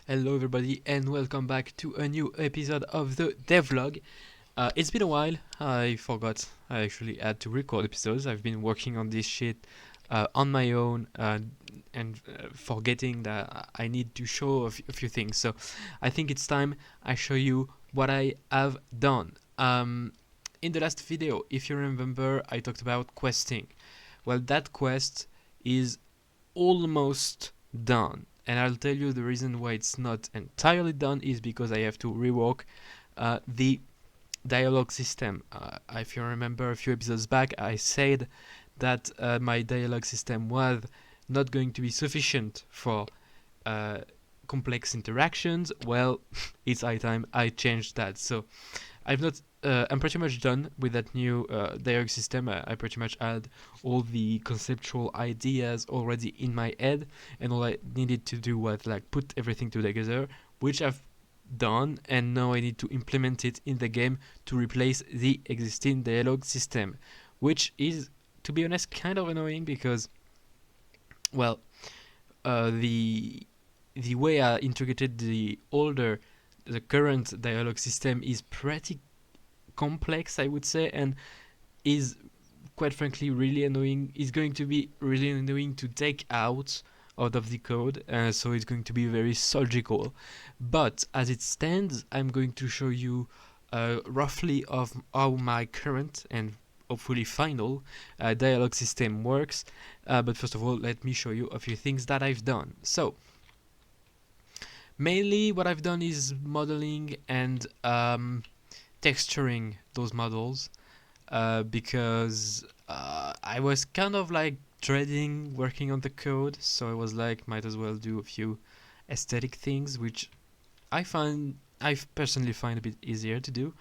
Hello everybody and welcome back to a new episode of the Devlog. It's been a while. I forgot I actually had to record episodes. I've been working on this shit on my own and forgetting that I need to show a few things. So I think it's time I show you what I have done. In the last video, if you remember, I talked about questing. Well, that quest is almost done. And I'll tell you the reason why it's not entirely done is because I have to rework the dialogue system. If you remember a few episodes back, I said that my dialogue system was not going to be sufficient for uh, complex interactions. Well, it's high time I changed that. So I'm pretty much done with that new dialogue system. I pretty much had all the conceptual ideas already in my head, and all I needed to do was like put everything together, which I've done, and now I need to implement it in the game to replace the existing dialogue system, which is, to be honest, kind of annoying because, well, the way I integrated the current dialogue system is pretty complex, I would say, and is quite frankly really annoying. It's going to be really annoying to take out of the code, so it's going to be very surgical. But as it stands, I'm going to show you roughly of how my current and hopefully final dialogue system works. But first of all, let me show you a few things that I've done. So mainly what I've done is modeling and texturing those models because I was kind of like dreading working on the code, so I was like, might as well do a few aesthetic things, which I personally find a bit easier to do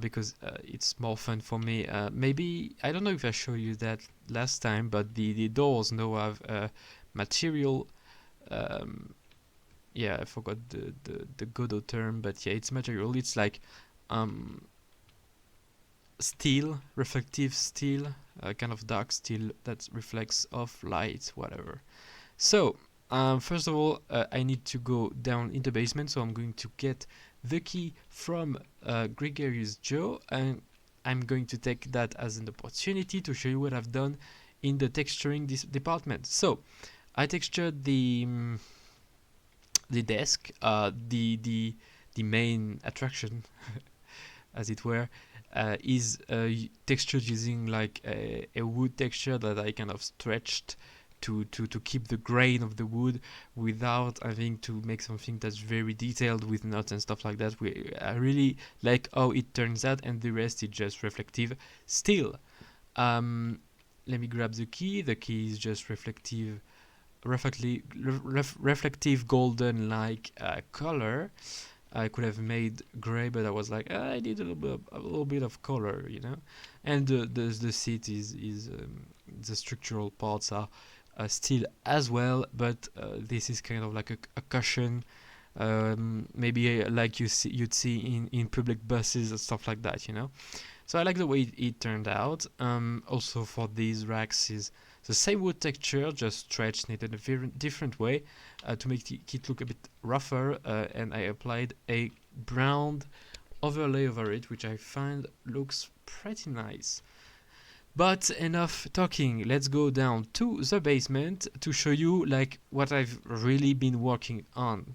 because it's more fun for me. Maybe I don't know if I showed you that last time, but the doors now have material. Yeah, I forgot the Godot term, but yeah, it's material. It's like steel, reflective steel, kind of dark steel that reflects off light, whatever. So, first of all, I need to go down in the basement, so I'm going to get the key from Gregarious Joe, and I'm going to take that as an opportunity to show you what I've done in the texturing department. So, I textured the desk, the main attraction, as it were, is textured using like a wood texture that I kind of stretched to keep the grain of the wood without having to make something that's very detailed with knots and stuff like that. I really like how it turns out, and the rest is just reflective still. Let me grab the key. The key is just reflective golden like color. I could have made gray, but I was like, I need a little bit of color, you know. And the seat is the structural parts are steel as well, but this is kind of like a cushion, maybe like you'd see in public buses and stuff like that, you know. So I like the way it turned out. Also for these racks is the same wood texture, just stretched in a very different way to make it look a bit rougher, and I applied a brown overlay over it, which I find looks pretty nice. But enough talking, let's go down to the basement to show you like what I've really been working on,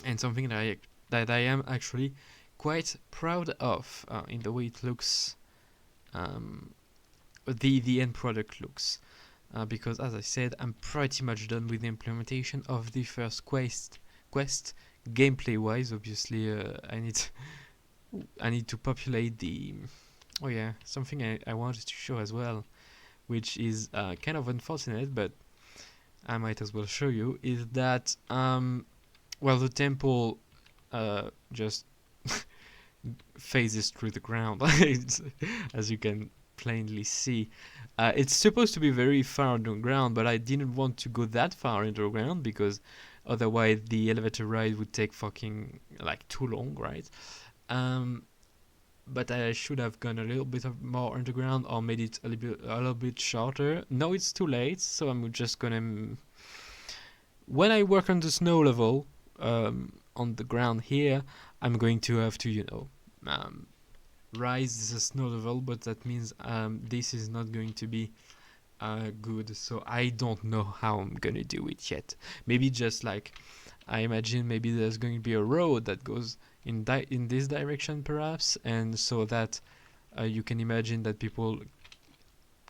and something that I am actually quite proud of in the way it looks, the end product looks. Because as I said, I'm pretty much done with the implementation of the first quest. Gameplay wise, obviously, I need to populate the. Oh yeah, something I wanted to show as well, which is kind of unfortunate, but I might as well show you, is that well, the temple just phases through the ground, as you can plainly see. It's supposed to be very far underground, but I didn't want to go that far underground because otherwise the elevator ride would take fucking like too long, right? But I should have gone a little bit more underground or made it a little bit shorter. Now it's too late, so I'm just gonna. When I work on the snow level, on the ground here, I'm going to have to, rise the snow level, but that means this is not going to be good. So I don't know how I'm gonna do it yet. Maybe just like I imagine maybe there's going to be a road that goes in this direction perhaps, and so that you can imagine that people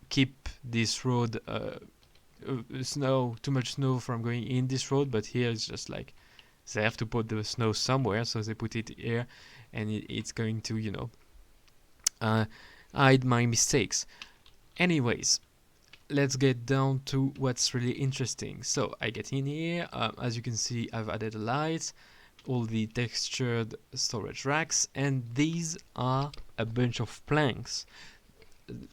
keep this road too much snow from going in this road, but here it's just like they have to put the snow somewhere, so they put it here, and it's going to hide my mistakes. Anyways, let's get down to what's really interesting. So I get in here, as you can see I've added a light, all the textured storage racks, and these are a bunch of planks.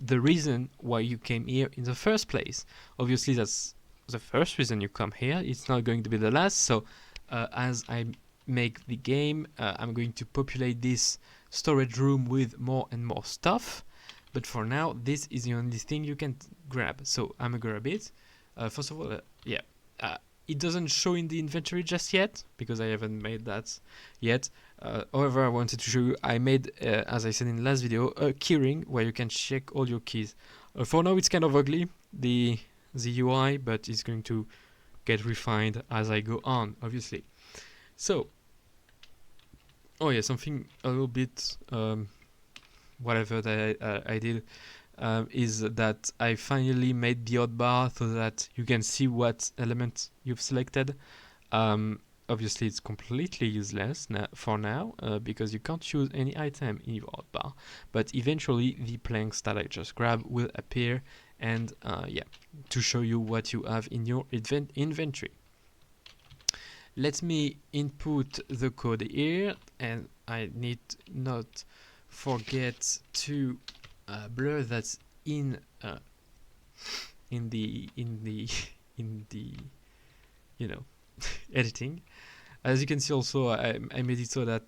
The reason why you came here in the first place, obviously that's the first reason you come here, it's not going to be the last. So as I make the game, I'm going to populate this storage room with more and more stuff, but for now this is the only thing you can grab, so I'm gonna grab it. First of all, it doesn't show in the inventory just yet because I haven't made that yet. However, I wanted to show you, I made, as I said in the last video, a keyring where you can check all your keys. For now it's kind of ugly, the UI, but it's going to get refined as I go on, obviously. So, oh yeah, something a little bit whatever that I did is that I finally made the hotbar so that you can see what element you've selected. Obviously it's completely useless for now because you can't choose any item in your hotbar, but eventually the planks that I just grabbed will appear, and to show you what you have in your inventory. Let me input the code here, and I need not forget to blur that in the editing. As you can see, also I made it so that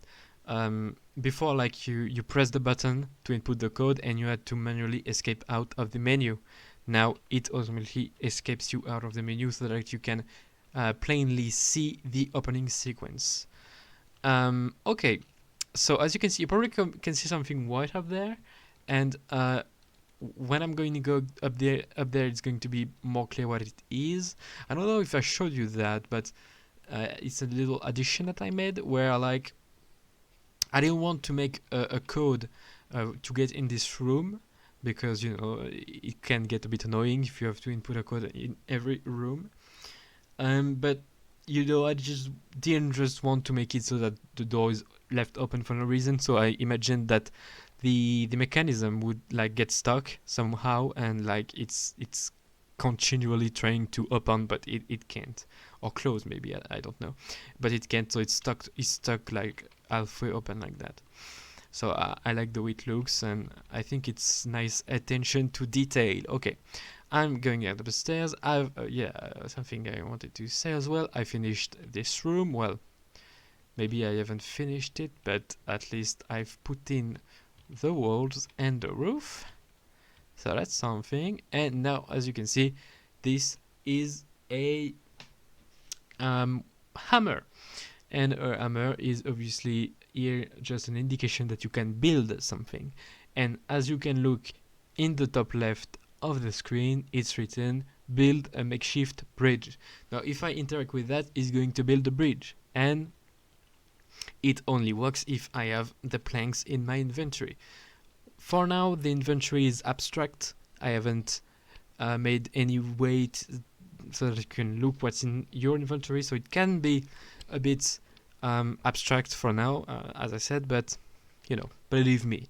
before, like, you press the button to input the code and you had to manually escape out of the menu. Now it automatically escapes you out of the menu so that you can plainly see the opening sequence. Okay, so as you can see, you probably can see something white up there, and when I'm going to go up there, it's going to be more clear what it is. I don't know if I showed you that, but it's a little addition that I made where I didn't want to make a code to get in this room, because it can get a bit annoying if you have to input a code in every room. But I just didn't just want to make it so that the door is left open for no reason. So I imagined that the mechanism would get stuck somehow, and it's continually trying to open, but it can't, or close maybe, I don't know, but it can't. So it's stuck like halfway open like that. So I like the way it looks, and I think it's nice attention to detail. Okay, I'm going out of the stairs. I've something I wanted to say as well. I finished this room. Well, maybe I haven't finished it, but at least I've put in the walls and the roof. So that's something. And now, as you can see, this is a hammer. And a hammer is obviously here just an indication that you can build something. And as you can look in the top left of the screen, it's written build a makeshift bridge. Now if I interact with that, it's going to build a bridge, and it only works if I have the planks in my inventory. For now the inventory is abstract. I haven't made any weight so that you can look what's in your inventory, so it can be a bit abstract for now, as I said, but believe me,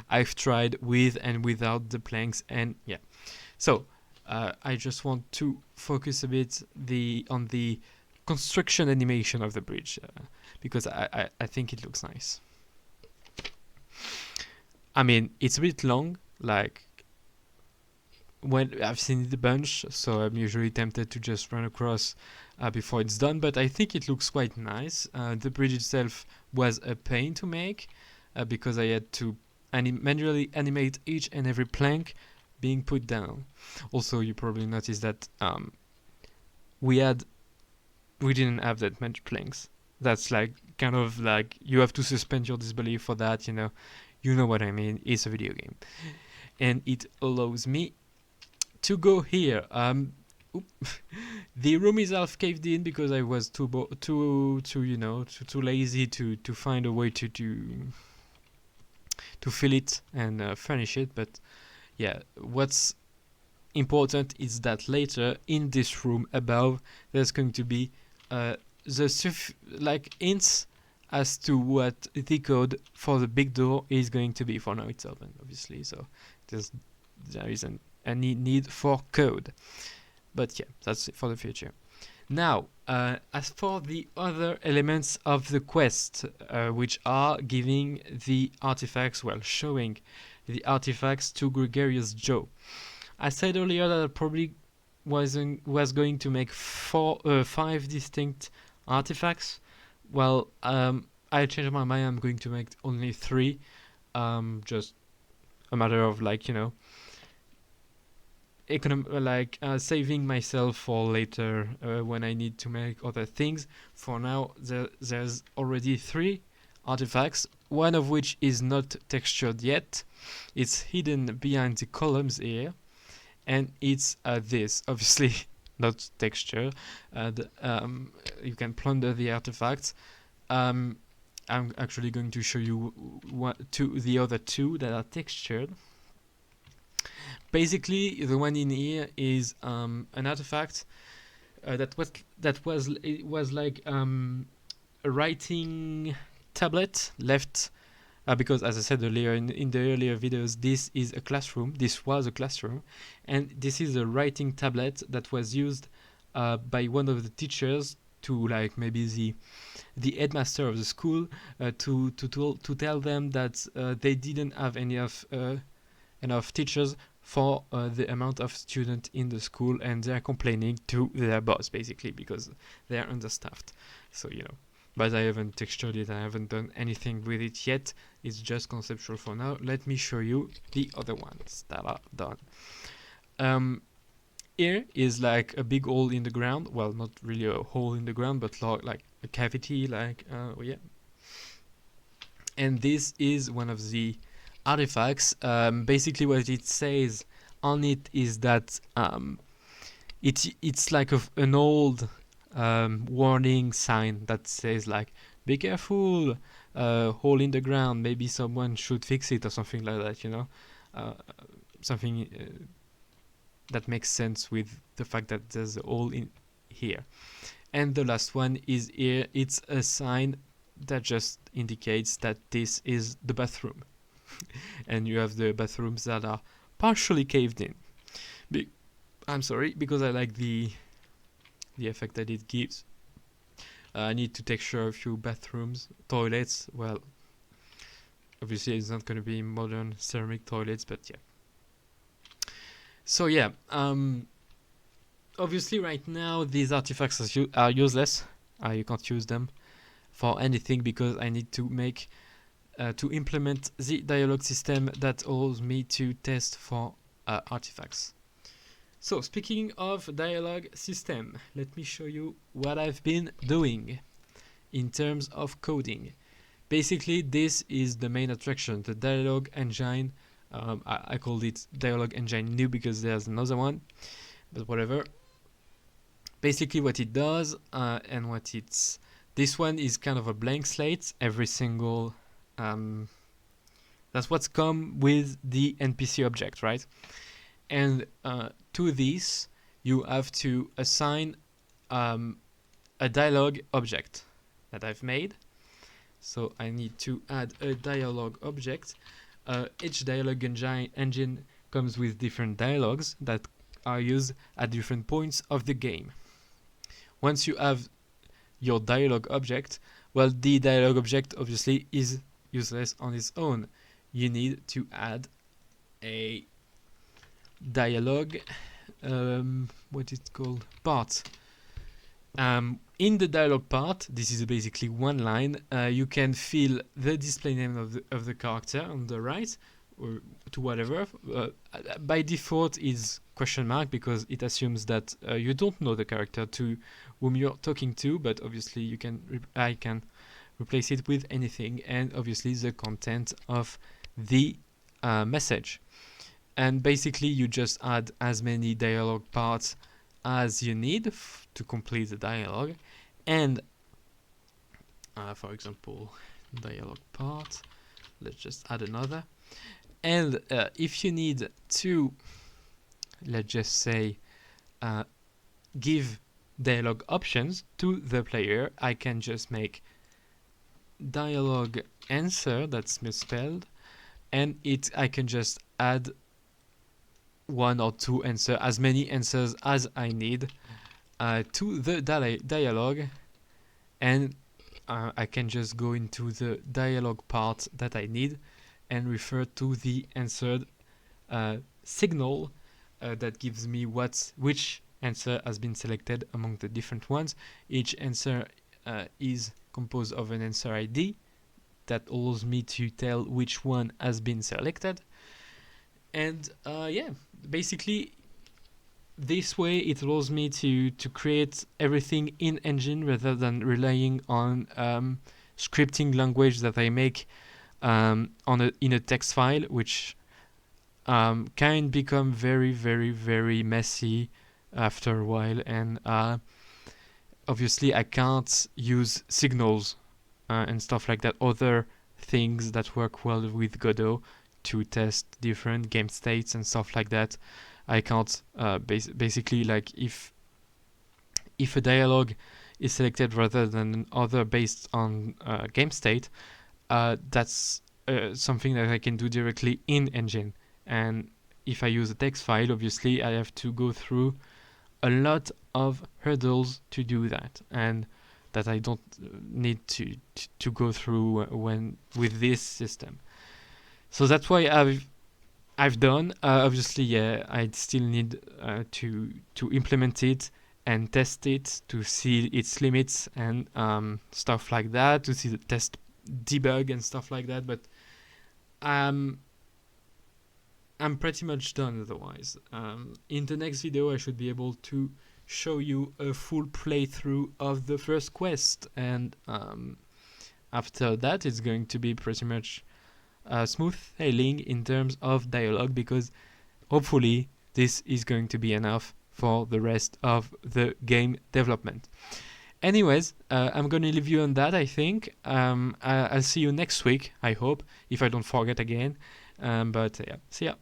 I've tried with and without the planks, and yeah. So I just want to focus a bit on the construction animation of the bridge, because I think it looks nice. I mean, it's a bit long, like when I've seen it a bunch, so I'm usually tempted to just run across before it's done, but I think it looks quite nice. The bridge itself was a pain to make because I had to manually animate each and every plank being put down. Also, you probably noticed that we had we didn't have that much planks. That's like kind of like you have to suspend your disbelief for that, you know what I mean. It's a video game, and it allows me to go here. The room is half caved in because I was too lazy to find a way to fill it and furnish it. But yeah, what's important is that later in this room above there's going to be like hints as to what the code for the big door is going to be. For now it's open, obviously, so there isn't any need for code, but yeah, that's it for the future. Now, as for the other elements of the quest, which are giving the artifacts, well, showing the artifacts to Gregarious Joe. I said earlier that I probably was going to make 5 distinct artifacts. Well, I changed my mind. I'm going to make only 3. Just a matter of saving myself for later when I need to make other things. For now, there's already 3 artifacts, one of which is not textured yet. It's hidden behind the columns here, and it's this, obviously not texture. You can plunder the artifacts. I'm actually going to show you the other 2 that are textured. Basically, the one in here is an artifact that was like a writing tablet left because, as I said earlier in the earlier videos, this is a classroom. This was a classroom, and this is a writing tablet that was used by one of the teachers to, like, maybe the headmaster of the school to tell them that they didn't have enough teachers for the amount of students in the school, and they're complaining to their boss, basically, because they are understaffed. So, but I haven't textured it, I haven't done anything with it yet. It's just conceptual for now. Let me show you the other ones that are done. Here is like a big hole in the ground. Well, not really a hole in the ground, but like a cavity, yeah. And this is one of the artifacts. Basically what it says on it is that it's like an old warning sign that says, like, be careful, hole in the ground, maybe someone should fix it, or something like that, something that makes sense with the fact that there's a hole in here. And the last one is here. It's a sign that just indicates that this is the bathroom. And you have the bathrooms that are partially caved in. I'm sorry, because I like the effect that it gives. I need to texture a few bathrooms, toilets. Well, obviously it's not going to be modern ceramic toilets, but yeah. So yeah, obviously right now these artifacts are useless. You can't use them for anything because I need to make to implement the dialogue system that allows me to test for artifacts. So, speaking of dialogue system, let me show you what I've been doing in terms of coding. Basically, this is the main attraction, the dialogue engine. I called it dialogue engine new because there's another one, but whatever. Basically what it does and what it's... This one is kind of a blank slate. Every single... that's what's come with the NPC object, right? And to this, you have to assign a dialogue object that I've made. So I need to add a dialogue object. Each dialogue engine comes with different dialogues that are used at different points of the game. Once you have your dialogue object, well, the dialogue object obviously is useless on its own. You need to add a dialogue what is it called, part. In the dialogue part, this is basically one line. You can fill the display name of the character on the right, or to whatever. By default is question mark because it assumes that you don't know the character to whom you're talking to, but obviously I can replace it with anything, and obviously the content of the message. And basically you just add as many dialogue parts as you need to complete the dialogue. And for example, dialogue part, let's just add another. And if you need to, let's just say, give dialogue options to the player, I can just make dialogue answer that's misspelled, and I can just add one or two answers, as many answers as I need to the dialogue, and I can just go into the dialogue part that I need and refer to the answered signal that gives me which answer has been selected among the different ones. Each answer is composed of an answer ID that allows me to tell which one has been selected. And basically this way it allows me to create everything in engine rather than relying on scripting language that I make in a text file, which can become very, very, very messy after a while. And obviously I can't use signals and stuff like that, other things that work well with Godot, to test different game states and stuff like that. I can't basically, like, if a dialogue is selected rather than other based on game state, that's something that I can do directly in engine. And if I use a text file, obviously I have to go through a lot of hurdles to do that, and that I don't need to go through when with this system. So that's why I've done. Obviously, yeah, I still need to implement it and test it to see its limits and stuff like that, to see the test debug and stuff like that. But I'm pretty much done otherwise. In the next video, I should be able to show you a full playthrough of the first quest, and after that it's going to be pretty much smooth sailing in terms of dialogue, because hopefully this is going to be enough for the rest of the game development. Anyways, I'm going to leave you on that, I think. I'll see you next week, I hope, if I don't forget again. But yeah, see ya.